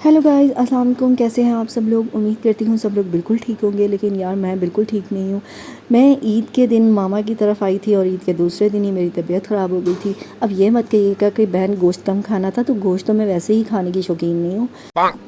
Hello guys, अस्सलाम वालेकुम। कैसे हैं आप सब लोग? उम्मीद करती हूँ सब लोग बिल्कुल ठीक होंगे, लेकिन यार मैं बिल्कुल ठीक नहीं हूँ। मैं ईद के दिन मामा की तरफ आई थी और ईद के दूसरे दिन ही मेरी तबीयत ख़राब हो गई थी। अब ये मत कहिएगा कि बहन गोश्त कम खाना था, तो गोश्त तो मैं वैसे ही खाने की शौकीन नहीं हूँ।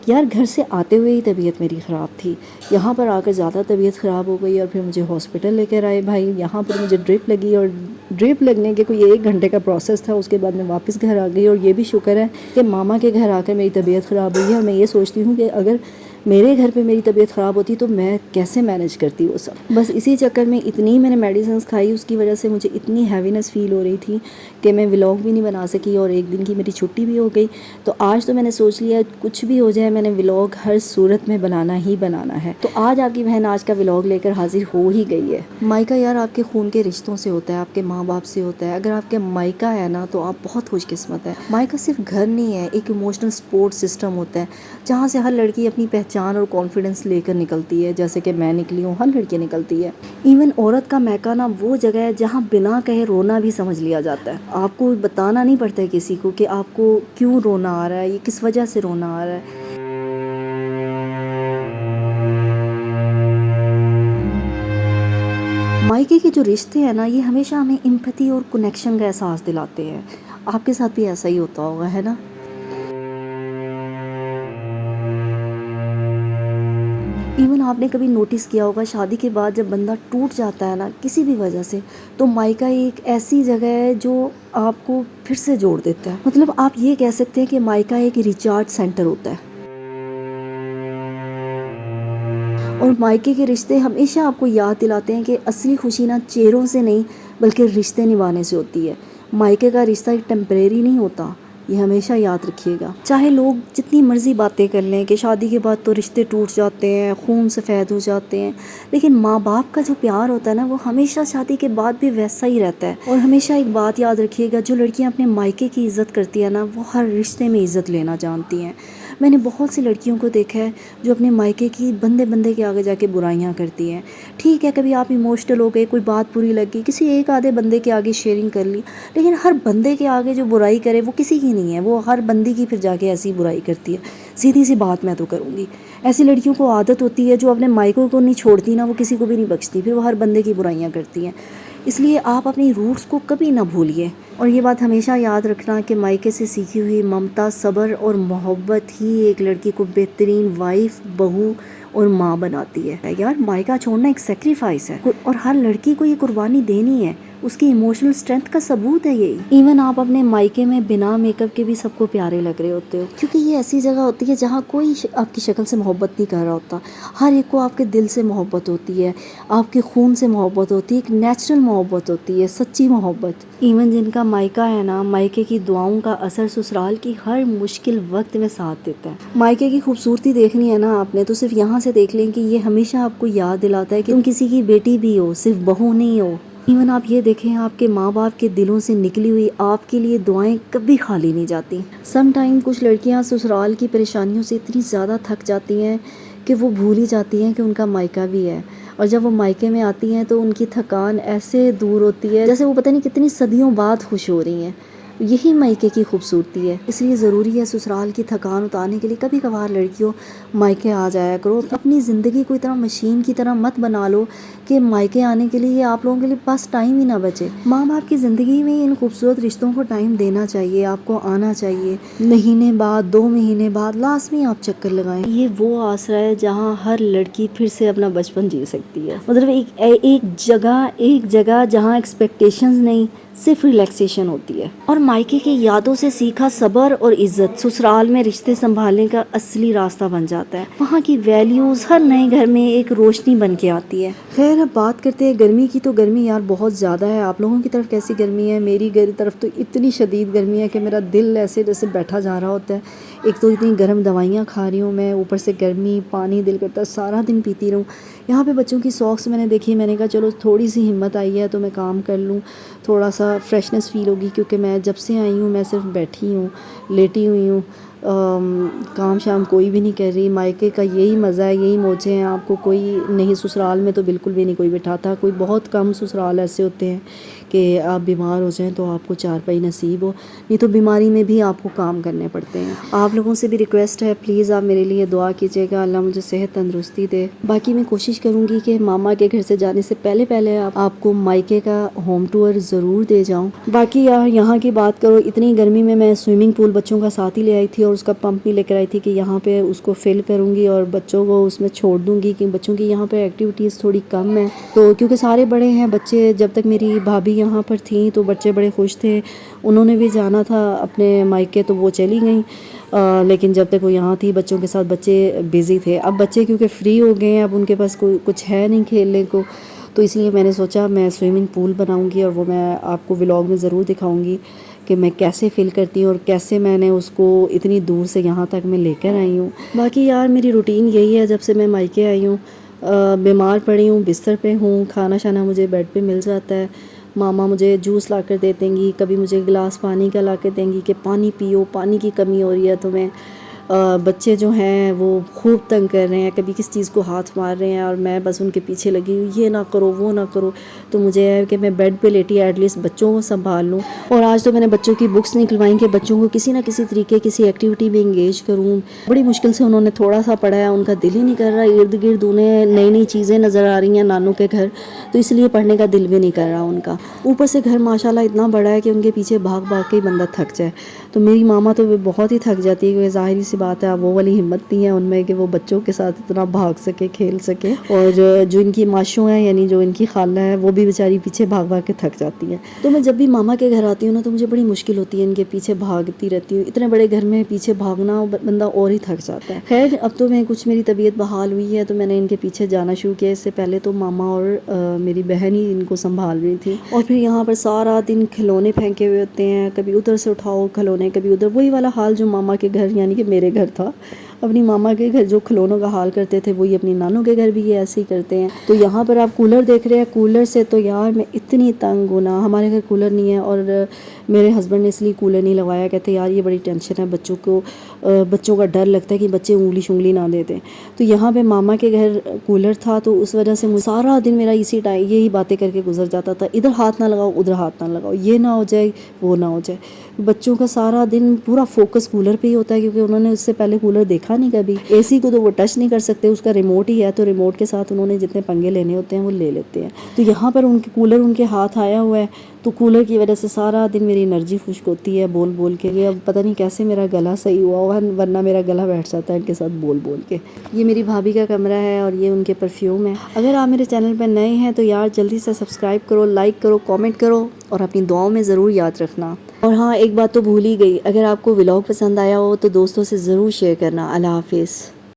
यार घर से आते हुए ही तबीयत मेरी ख़राब थी, यहाँ पर आकर ज़्यादा तबीयत ख़राब हो गई और फिर मुझे हॉस्पिटल लेकर आए भाई। यहाँ पर मुझे ड्रिप लगी और ड्रिप लगने के कोई 1 घंटे का प्रोसेस था। उसके बाद मैं वापस घर आ गई और ये भी शुक्र है कि मामा के घर आकर मेरी तबीयत ख़राब हुई है। और मैं ये सोचती हूँ कि अगर मेरे घर पे मेरी तबीयत ख़राब होती तो मैं कैसे मैनेज करती वो सब। बस इसी चक्कर में इतनी मैंने मेडिसिन खाई, उसकी वजह से मुझे इतनी हैवीनेस फ़ील हो रही थी कि मैं व्लॉग भी नहीं बना सकी और एक दिन की मेरी छुट्टी भी हो गई। तो आज तो मैंने सोच लिया कुछ भी हो जाए मैंने व्लॉग हर सूरत में बनाना ही बनाना है। तो आज आपकी बहन आज का व्लॉग लेकर हाजिर हो ही गई है। मायका यार आपके खून के रिश्तों से होता है, आपके माँ बाप से होता है। अगर आपके मायका है ना तो आप बहुत खुशकिस्मत है। मायका सिर्फ घर नहीं है, एक इमोशनल सपोर्ट सिस्टम होता है जहाँ से हर लड़की अपनी पहचान और कॉन्फिडेंस लेकर निकलती है, जैसे कि मैं निकली हूँ, हर लड़की निकलती है। इवन औरत का मैका ना वो जगह है जहाँ बिना कहे रोना भी समझ लिया जाता है। आपको बताना नहीं पड़ता है किसी को कि आपको क्यों रोना आ रहा है, ये किस वजह से रोना आ रहा है। मायके के जो रिश्ते हैं ना, ये हमेशा हमें एम्पैथी और कनेक्शन का एहसास दिलाते हैं। आपके साथ भी ऐसा ही होता होगा, है ना? इवन आपने कभी नोटिस किया होगा शादी के बाद जब बंदा टूट जाता है ना किसी भी वजह से, तो मायका एक ऐसी जगह है जो आपको फिर से जोड़ देता है। मतलब आप ये कह सकते हैं कि मायका एक रिचार्ज सेंटर होता है। और मायके के रिश्ते हमेशा आपको याद दिलाते हैं कि असली खुशी ना चेहरों से नहीं बल्कि रिश्ते निभाने से होती है। मायके का रिश्ता एक टेम्परेरी नहीं होता, ये हमेशा याद रखिएगा। चाहे लोग जितनी मर्जी बातें कर लें कि शादी के बाद तो रिश्ते टूट जाते हैं, खून सफ़ेद हो जाते हैं, लेकिन माँ बाप का जो प्यार होता है ना वो हमेशा शादी के बाद भी वैसा ही रहता है। और हमेशा एक बात याद रखिएगा, जो लड़कियाँ अपने मायके की इज़्ज़त करती है ना वो हर रिश्ते में इज़्ज़त लेना जानती हैं। मैंने बहुत सी लड़कियों को देखा है जो अपने मायके की बंदे बंदे के आगे जाके बुराइयां करती हैं। ठीक है, कभी आप इमोशनल हो गए, कोई बात बुरी लगी, किसी एक आधे बंदे के आगे शेयरिंग कर ली, लेकिन हर बंदे के आगे जो बुराई करे वो किसी की नहीं है, वो हर बंदी की फिर जाके ऐसी बुराई करती है। सीधी सी बात मैं तो करूँगी, ऐसी लड़कियों को आदत होती है जो अपने मायकों को नहीं छोड़ती ना, वो किसी को भी नहीं बख्शती, फिर वो हर बंदे की बुराइयाँ करती हैं। इसलिए आप अपनी रूट्स को कभी ना भूलिए। और ये बात हमेशा याद रखना कि मायके से सीखी हुई ममता, सब्र और मोहब्बत ही एक लड़की को बेहतरीन वाइफ, बहू और माँ बनाती है। यार मायका छोड़ना एक सेक्रीफाइस है और हर लड़की को ये कुर्बानी देनी है, उसकी इमोशनल स्ट्रेंथ का सबूत है ये। इवन आप अपने मायके में बिना मेकअप के भी सबको प्यारे लग रहे होते हो, क्योंकि ये ऐसी जगह होती है जहाँ कोई आपकी शक्ल से मोहब्बत नहीं कर रहा होता। हर एक को आपके दिल से मोहब्बत होती है, आपके खून से मोहब्बत होती है, एक नेचुरल मोहब्बत होती है, सच्ची मोहब्बत। इवन जिनका मायका है ना, मायके की दुआओं का असर ससुराल की हर मुश्किल वक्त में साथ देता है। मायके की खूबसूरती देखनी है ना आपने, तो सिर्फ यहाँ से देख लें कि ये हमेशा आपको याद दिलाता है कि तुम किसी की बेटी भी हो, सिर्फ बहू नहीं हो। इवन आप ये देखें, आपके माँ बाप के दिलों से निकली हुई आपके लिए दुआएं कभी खाली नहीं जाती। सम टाइम कुछ लड़कियाँ ससुराल की परेशानियों से इतनी ज़्यादा थक जाती हैं कि वो भूल ही जाती हैं कि उनका मायका भी है। और जब वो मायके में आती हैं तो उनकी थकान ऐसे दूर होती है जैसे वो पता नहीं कितनी सदियों बाद खुश हो रही हैं। यही मायके की खूबसूरती है। इसलिए ज़रूरी है ससुराल की थकान उतारने के लिए कभी कभार लड़कियों मायके आ जाया करो। अपनी ज़िंदगी को इतना मशीन की तरह मत बना लो कि मायके आने के लिए आप लोगों के लिए बस टाइम ही ना बचे। माँ बाप की ज़िंदगी में इन खूबसूरत रिश्तों को टाइम देना चाहिए, आपको आना चाहिए। महीने बाद, 2 महीने बाद लाजमी आप चक्कर लगाएं। ये वो आसरा है जहाँ हर लड़की फिर से अपना बचपन जी सकती है। मतलब एक जगह जहाँ एक्सपेक्टेशंस नहीं, सिर्फ रिलैक्सेशन होती है। और मायके की यादों से सीखा सब्र और इज्जत ससुराल में रिश्ते संभालने का असली रास्ता बन जाता है। वहाँ की वैल्यूज़ हर नए घर में एक रोशनी बन के आती है। खैर, अब बात करते हैं गर्मी की। तो गर्मी यार बहुत ज़्यादा है। आप लोगों की तरफ कैसी गर्मी है? मेरी तरफ तो इतनी शदीद गर्मी है कि मेरा दिल ऐसे जैसे बैठा जा रहा होता है। एक तो इतनी गर्म दवाइयाँ खा रही हूँ मैं, ऊपर से गर्मी, पानी दिल करता है सारा दिन पीती रहूँ। यहाँ पे बच्चों की सॉक्स मैंने देखी, मैंने कहा चलो थोड़ी सी हिम्मत आई है तो मैं काम कर लूँ, थोड़ा सा फ्रेशनेस फ़ील होगी, क्योंकि मैं जब से आई हूँ मैं सिर्फ बैठी हूँ, लेटी हुई हूँ, काम शाम कोई भी नहीं कर रही। मायके का यही मज़ा है, यही मौजें हैं, आपको कोई नहीं। ससुराल में तो बिल्कुल भी नहीं कोई बिठाता, कोई बहुत कम ससुराल ऐसे होते हैं کہ آپ بیمار ہو جائیں تو آپ کو چارپائی نصیب ہو، نہیں تو بیماری میں بھی آپ کو کام کرنے پڑتے ہیں۔ آپ لوگوں سے بھی ریکویسٹ ہے، پلیز آپ میرے لیے دعا کیجیے گا، اللہ مجھے صحت تندرستی دے۔ باقی میں کوشش کروں گی کہ ماما کے گھر سے جانے سے پہلے آپ کو مائکے کا ہوم ٹور ضرور دے جاؤں۔ باقی یار یہاں کی بات کرو، اتنی گرمی میں سوئمنگ پول بچوں کا ساتھ ہی لے آئی تھی اور اس کا پمپ بھی لے کر آئی تھی کہ یہاں پہ اس کو فل کروں گی اور بچوں کو اس میں چھوڑ دوں گی، کہ بچوں کی یہاں پہ ایکٹیویٹیز تھوڑی کم ہیں، تو کیونکہ سارے بڑے ہیں بچے، جب تک میری بھابھی یہاں پر تھیں تو بچے بڑے خوش تھے، انہوں نے بھی جانا تھا اپنے مائکے تو وہ چلی گئیں، لیکن جب تک وہ یہاں تھی بچوں کے ساتھ بچے بزی تھے۔ اب بچے کیونکہ فری ہو گئے ہیں، اب ان کے پاس کوئی کچھ ہے نہیں کھیلنے کو، تو اس لیے میں نے سوچا میں سوئمنگ پول بناؤں گی اور وہ میں آپ کو ولاگ میں ضرور دکھاؤں گی کہ میں کیسے فل کرتی ہوں اور کیسے میں نے اس کو اتنی دور سے یہاں تک میں لے کر آئی ہوں۔ باقی یار میری روٹین یہی ہے، جب سے میں مائکے آئی ہوں بیمار پڑی ہوں، بستر پہ ہوں، کھانا شانا مجھے بیڈ پہ مل جاتا ہے، ماما مجھے جوس لا کر دے دیں گی، کبھی مجھے گلاس پانی کا لا کے دیں گی کہ پانی پیو، پانی کی کمی ہو رہی ہے تمہیں۔ بچے جو ہیں وہ خوب تنگ کر رہے ہیں، کبھی کس چیز کو ہاتھ مار رہے ہیں اور میں بس ان کے پیچھے لگی ہوئی، یہ نہ کرو وہ نہ کرو، تو مجھے ہے کہ میں بیڈ پہ لیٹی ایٹ لیسٹ بچوں کو سنبھال لوں۔ اور آج تو میں نے بچوں کی بکس نکلوائیں کہ بچوں کو کسی نہ کسی طریقے کسی ایکٹیویٹی میں انگیج کروں، بڑی مشکل سے انہوں نے تھوڑا سا پڑھا ہے، ان کا دل ہی نہیں کر رہا، ارد گرد انہیں نئی نئی چیزیں نظر آ رہی ہیں نانوں کے گھر، تو اس لیے پڑھنے کا دل بھی نہیں کر رہا ان کا، اوپر سے گھر ماشاءاللہ اتنا بڑا ہے کہ ان کے پیچھے بھاگ بھاگ کے ہی بندہ تھک جائے، تو میری ماما تو بہت ہی تھک جاتی ہے، کیونکہ ظاہری سی بات ہے وہ والی ہمت نہیں ہے ان میں کہ وہ بچوں کے ساتھ اتنا بھاگ سکے کھیل سکے، اور جو ان کی ماشو ہیں یعنی جو ان کی خالہ ہے وہ بھی بیچاری پیچھے بھاگ بھاگ کے تھک جاتی ہے، تو میں جب بھی ماما کے گھر آتی ہوں نا تو مجھے بڑی مشکل ہوتی ہے ان کے پیچھے بھاگتی رہتی ہوں، اتنے بڑے گھر میں پیچھے بھاگنا بندہ اور ہی تھک جاتا ہے۔ خیر اب تو میں کچھ میری طبیعت بحال ہوئی ہے تو میں نے ان کے پیچھے جانا شروع کیا، اس سے پہلے تو ماما اور میری بہن ہی ان کو سنبھال رہی تھی، اور پھر یہاں پر سارا دن کھلونے پھینکے ہوئے ہوتے ہیں، کبھی ادھر سے اٹھاؤ کھلونے، کبھی ادھر، وہی والا حال جو ماما کے گھر یعنی کہ میرے گھر تھا، اپنی ماما کے گھر جو کھلونوں کا حال کرتے تھے وہی اپنی نانوں کے گھر بھی یہ ایسے ہی کرتے ہیں۔ تو یہاں پر آپ کولر دیکھ رہے ہیں، کولر سے تو یار میں اتنی تنگ ہوں نا، ہمارے گھر کولر نہیں ہے اور میرے ہسبینڈ نے اس لیے کولر نہیں لگوایا، کہتے یار یہ بڑی ٹینشن ہے بچوں کو، بچوں کا ڈر لگتا ہے کہ بچے انگلی شنگلی نہ دے دیں، تو یہاں پہ ماما کے گھر کولر تھا تو اس وجہ سے سارا دن میرا اسی ٹائم یہی باتیں کر کے گزر جاتا تھا، ادھر ہاتھ نہ لگاؤ ادھر ہاتھ نہ لگاؤ، یہ نہ ہو جائے وہ نہ ہو جائے، بچوں کا سارا دن پورا فوکس کولر پہ ہی ہوتا ہے کیونکہ انہوں نے اس سے پہلے کولر دیکھا نہیں کبھی، اے سی کو تو وہ ٹچ نہیں کر سکتے، اس کا ریموٹ ہی ہے تو ریموٹ کے ساتھ انہوں نے جتنے پنگے لینے ہوتے ہیں وہ لے لیتے ہیں، تو یہاں پر ان کے کولر ان کے ہاتھ آیا ہوا ہے، تو کولر کی وجہ سے سارا دن میری انرجی خشک ہوتی ہے بول بول کے، اب پتہ نہیں کیسے میرا گلا صحیح ہوا ہوا، ورنہ میرا گلا بیٹھ جاتا ہے ان کے ساتھ بول بول کے۔ یہ میری بھابھی کا کمرہ ہے اور یہ ان کے پرفیوم ہے۔ اگر آپ میرے چینل پہ نئے ہیں تو یار جلدی سے سبسکرائب کرو، لائک کرو، کامنٹ کرو اور اپنی دعاؤں میں ضرور یاد رکھنا۔ اور ہاں ایک بات تو بھول ہی گئی، اگر آپ کو ولاگ پسند آیا ہو تو دوستوں سے ضرور شیئر کرنا۔ اللہ حافظ۔